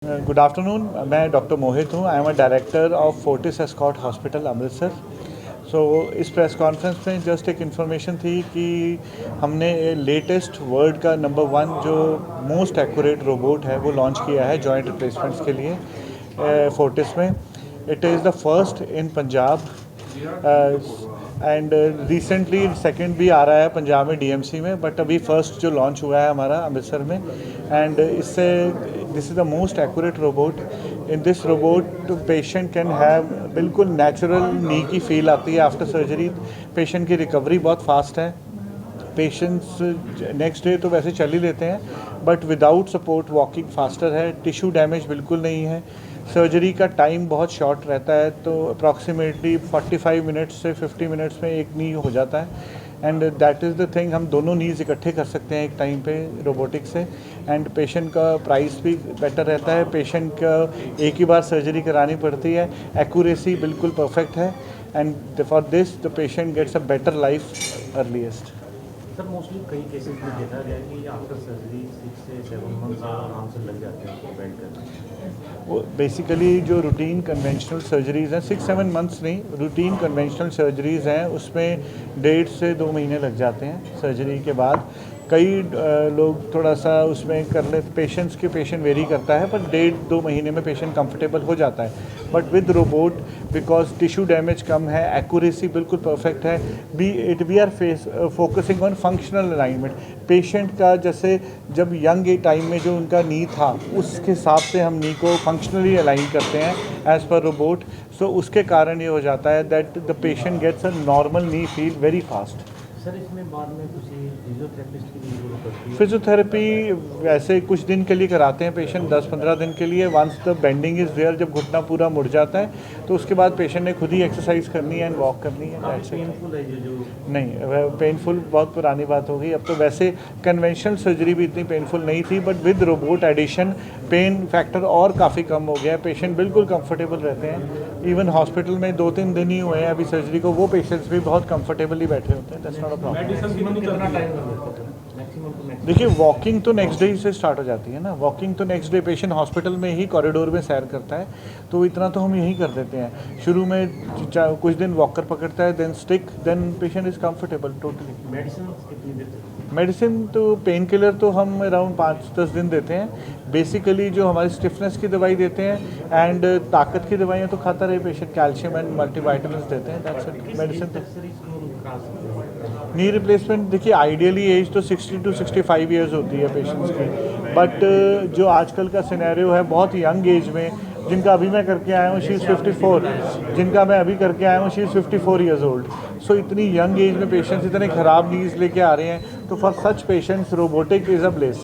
Good afternoon. मैं doctor Mohit हूँ। I am a director of Fortis Escort hospital Amritsar. So इस press conference में just एक इन्फॉर्मेशन थी कि हमने लेटेस्ट वर्ल्ड का नंबर 1 जो मोस्ट एक्यूरेट रोबोट है वो लॉन्च किया है जॉइंट रिप्लेसमेंट्स के लिए फोर्टिस में। It is the first in Punjab and recently second भी आ रहा है पंजाब में डीएमसी में, बट अभी फर्स्ट जो लॉन्च हुआ है हमारा अमृतसर में। एंड इससे this is the most accurate robot. In this robot patient can have बिल्कुल नेचुरल नी की फील आती है आफ्टर सर्जरी। पेशेंट की रिकवरी बहुत फास्ट है। पेशेंट्स नेक्स्ट डे तो वैसे चल ही लेते हैं, but without support walking faster है। टिश्यू डैमेज बिल्कुल नहीं है। सर्जरी का टाइम बहुत शॉर्ट रहता है, तो अप्रॉक्सीमेटली 45 मिनट्स से 50 मिनट्स में एक नी हो जाता है। And that is the thing, हम दोनों नीज इकट्ठे कर सकते हैं एक टाइम पे रोबोटिक से। एंड पेशेंट का प्राइस भी बेटर रहता है। पेशेंट का एक ही बार सर्जरी करानी पड़ती है। एक्यूरेसी बिल्कुल परफेक्ट है and for this the patient gets a better life earliest. Sir mostly कई केसेस में देखा गया है कि आफ्टर सर्जरी 6 से 7 मंथ्स आराम से लग जाते हैं उसको बेंड करने। वो बेसिकली जो रूटीन कन्वेंशनल सर्जरीज़ हैं 6-7 मंथ्स नहीं, रूटीन कन्वेंशनल सर्जरीज़ हैं उसमें 1.5 से 2 महीने लग जाते हैं सर्जरी के बाद। कई लोग थोड़ा सा उसमें कर ले, पेशेंट वेरी करता है, पर 1.5-2 महीने में पेशेंट कंफर्टेबल हो जाता है। But with robot because tissue damage कम है, एक्यूरेसी बिल्कुल परफेक्ट है। We are focusing on functional alignment. Patient का जैसे जब यंग टाइम में जो उनका नी था उसके हिसाब से हम नी को फंक्शनली अलाइन करते हैं एज़ पर रोबोट। सो उसके कारण ये हो जाता है that the patient gets a normal knee feel very fast. Sir इसमें बाद में किसी फिजियोथेरेपिस्ट की भी जरूरत पड़ती है? फिजियोथेरेपी वैसे कुछ दिन के लिए कराते हैं पेशेंट, 10-15 दिन के लिए। Once the bending is there, जब घुटना पूरा मुड़ जाता है तो उसके बाद पेशेंट ने खुद ही एक्सरसाइज करनी है एंड वॉक करनी है। पेनफुल है जो नहीं, वह पेनफुल बहुत पुरानी बात हो गई। अब तो वैसे कन्वेंशनल सर्जरी भी इतनी पेनफुल नहीं थी, but with robot addition pain factor और काफ़ी कम हो गया है। पेशेंट बिल्कुल कंफर्टेबल रहते हैं। इवन हॉस्पिटल में 2-3 दिन ही हुए हैं अभी सर्जरी को, वो पेशेंट्स भी बहुत कंफर्टेबली बैठे होते हैं। That's not a problem. कितना टाइम लग जाता है मैक्सिमम टू मैक्सिमम? देखिए, वॉकिंग तो नेक्स्ट डे से स्टार्ट हो जाती है ना। वॉकिंग तो नेक्स्ट डे पेशेंट हॉस्पिटल में ही कॉरिडोर में सैर करता है, तो इतना तो हम यही कर देते हैं। शुरू में कुछ दिन वॉकर पकड़ता है, then stick, then patient is comfortable totally. Medicine कितनी देते हैं? मेडिसिन तो पेन किलर तो हम अराउंड 5-10 दिन देते हैं। बेसिकली जो हमारी स्टिफनेस की दवाई देते हैं एंड ताकत की दवाइयाँ तो खाता रहे पेशेंट, कैल्शियम एंड मल्टीवाइटामिन्स देते हैं। That's it. मेडिसिन तो नी रिप्लेसमेंट देखिए, आइडियली एज तो 60 to 65 ईयर्स होती है पेशेंट्स की, बट जो आजकल का सिनेरियो है बहुत यंग एज में, जिनका अभी मैं करके आया हूँ शी इज़ 54, जिनका मैं अभी करके आया हूँ शी इज़ 54 ईयर्स ओल्ड। सो इतनी यंग एज में पेशेंट्स इतने ख़राब नीज लेके आ रहे हैं, तो for such patients robotic is a bless.